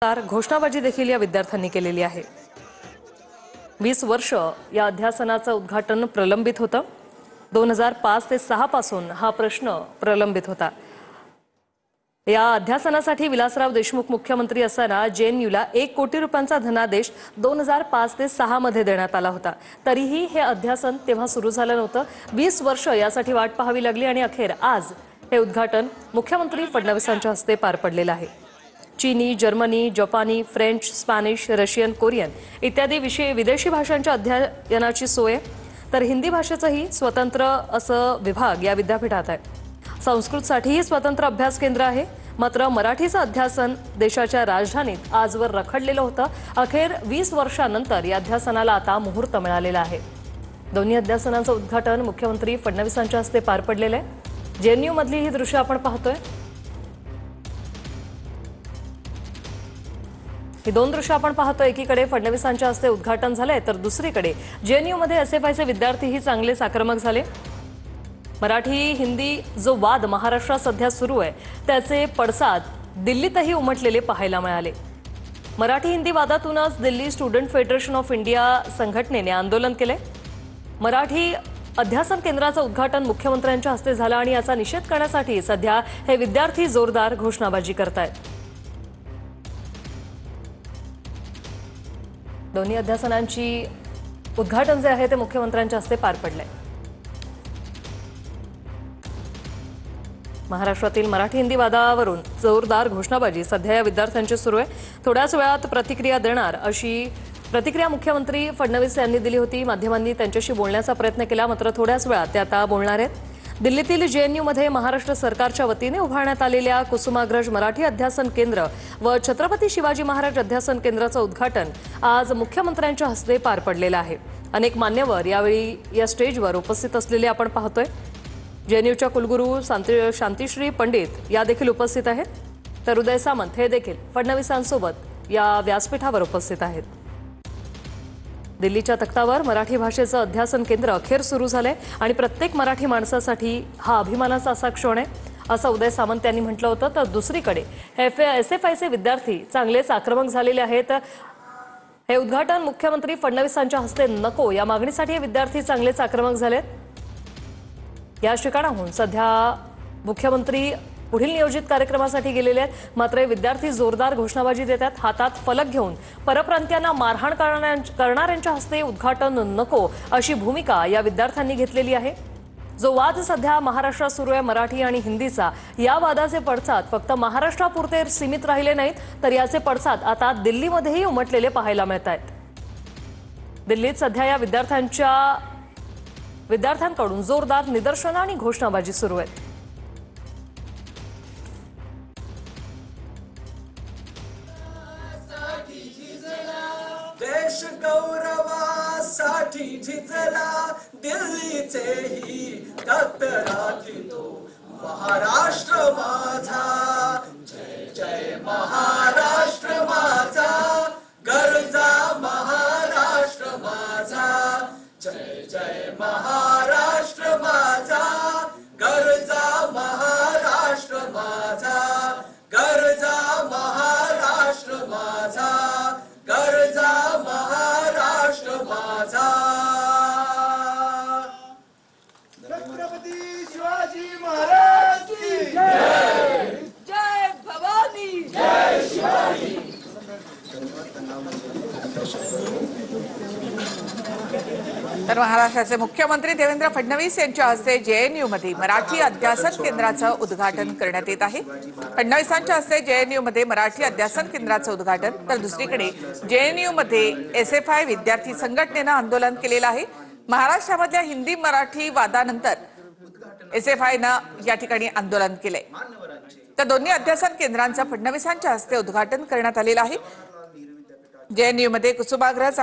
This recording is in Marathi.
घोषणाबाजी देखील या विद्यार्थ्यांनी केलेली आहे। 20 वर्ष या अध्यासनाचं उद्घाटन प्रलंबित होतं। 2005 ते 6 पासून हा प्रश्न प्रलंबित होता। या अध्यासनासाठी विलासराव देशमुख मुख्यमंत्री असताना जेएनयूला 1 कोटी रुपयांचा धनादेश 2005 ते 6 मध्ये देण्यात आला होता। तरीही हे अध्यासन तेव्हा सुरू झालं नव्हतं। 20 वर्ष यासाठी वाट पाहावी लागली आणि अखेर आज हे उद्घाटन मुख्यमंत्री फडणवीसांच्या हस्ते पार पडलेलं आहे। चीनी, जर्मनी, जपानी, फ्रेंच, स्पॅनिश, रशियन, कोरियन इत्यादी विदेशी भाषांच्या अध्ययनाची सोय, तर हिंदी भाषेचंही स्वतंत्र असं विभाग या विद्यापीठात आहे। संस्कृतसाठीही स्वतंत्र अभ्यास केंद्र आहे। मात्र मराठीचं अध्यासन देशाच्या राजधानीत आजवर रखडलेलं होतं। अखेर 20 वर्षांनंतर या अध्यासनाला आता मुहूर्त मिळालेला आहे। दोन्ही अध्यासनांचं उद्घाटन मुख्यमंत्री फडणवीसांच्या हस्ते पार पडलेलं आहे। जेएनयू मधली ही दृश्य आपण पाहतोय। ही दोन दृश्य आपण पाहतो। एकीकडे फडणवीसांच्या हस्ते उद्घाटन झाले, तर दुसरीकडे जेएनयू मध्ये एसएफआयचे विद्यार्थीही चांगलेच आक्रमक झाले। मराठी हिंदी जो वाद महाराष्ट्रात सध्या सुरू आहे, त्याचे पडसाद दिल्लीतही उमटलेले पाहायला मिळाले। मराठी हिंदी वादातूनच Delhi student federation of India संघटनेने आंदोलन केले। मराठी अध्यासन केंद्राचं उद्घाटन मुख्यमंत्र्यांच्या हस्ते झालं आणि याचा निषेध करण्यासाठी सध्या हे विद्यार्थी जोरदार घोषणाबाजी करतायत। दोन्ही अध्यासनांची उद्घाटन जे आहे ते मुख्यमंत्र्यांच्या हस्ते पार पडले। महाराष्ट्रातील मराठी हिंदी वादावरून जोरदार घोषणाबाजी सध्या या विद्यार्थ्यांची सुरू आहे। थोड्याच वेळात प्रतिक्रिया देणार अशी प्रतिक्रिया मुख्यमंत्री फडणवीस यांनी दिली होती। माध्यमांनी त्यांच्याशी बोलण्याचा प्रयत्न केला, मात्र थोड्याच वेळात ते आता बोलणार आहेत। दिल्लीतील जेएनयूमध्ये महाराष्ट्र सरकारच्या वतीने उभारण्यात आलेल्या कुसुमाग्रज मराठी अध्यासन केंद्र व छत्रपती शिवाजी महाराज अध्यासन केंद्राचं उद्घाटन आज मुख्यमंत्र्यांच्या हस्ते पार पडलेलं आहे। अनेक मान्यवर यावेळी या स्टेजवर उपस्थित असलेले आपण पाहतोय। जेएनयूच्या कुलगुरू शांतिश्री पंडित या देखील उपस्थित आहेत, तर उदय सामंत हे देखील फडणवीसांसोबत या व्यासपीठावर उपस्थित आहेत। दिल्लीच्या तख्तावर मराठी भाषेचं अध्यासन केंद्र अखेर सुरू झालंय आणि प्रत्येक मराठी माणसासाठी हा अभिमानाचा असा क्षण आहे, असं उदय सामंत यांनी म्हटलं होतं। तर दुसरीकडे एसएफआयचे विद्यार्थी चांगलेच आक्रमक झालेले आहेत। हे उद्घाटन मुख्यमंत्री फडणवीसांच्या हस्ते नको या मागणीसाठी हे विद्यार्थी चांगलेच आक्रमक झालेत। या ठिकाणाहून सध्या मुख्यमंत्री पुढील नियोजित कार्यक्रमासाठी गेलेले आहेत, मात्र विद्यार्थी जोरदार घोषणाबाजी देतात। हातात फलक घेऊन परप्रांतीयांना मारहाण करणाऱ्यांच्या हस्ते उद्घाटन नको अशी भूमिका या विद्यार्थ्यांनी घेतलेली आहे। जो वाद सध्या महाराष्ट्रात सुरू आहे मराठी आणि हिंदीचा, या वादाचे पडसाद फक्त महाराष्ट्रापुरते सीमित राहिले नाहीत, तर याचे पडसाद आता दिल्लीमध्येही उमटलेले पाहायला मिळत आहेत। दिल्लीत सध्या या विद्यार्थ्यांकडून जोरदार निदर्शनं आणि घोषणाबाजी सुरू आहेत। देश गौरवासाठी झिजला दिल्लीचेही तत्पराती तो महाराष्ट्र माझा, जय जय महाराष्ट्र माझा, गरजा महाराष्ट्र माझा, जय जय महाराष्ट्र माझा, गरजा महाराष्ट्र माझा, गरजा महाराष्ट्र माझा, गरजा महाराष्ट्र माझा। छत्रपती शिवाजी महाराज की जय, जय भवानी, जय शिवाजी। तर महाराष्ट्राचे मुख्यमंत्री देवेंद्र फडणवीस यांच्या हस्ते जेएनयू मध्ये मराठी अध्यासन केंद्राचं उद्घाटन करण्यात येत आहे। फडणवीसांच्या हस्ते जेएनयू मध्ये मराठी अध्यासन केंद्राचं उद्घाटन, तर दुसरीकडे जेएनयू मध्ये एसएफआय विद्यार्थी संघटनेनं आंदोलन केलेलं आहे। महाराष्ट्रामधल्या हिंदी मराठी वादानंतर एसएफआयनं या ठिकाणी आंदोलन केलंय। तर दोन्ही अध्यासन केंद्रांचं फडणवीसांच्या हस्ते उद्घाटन करण्यात आलेलं आहे। जेएनयू मध्ये कुसुमाग्रज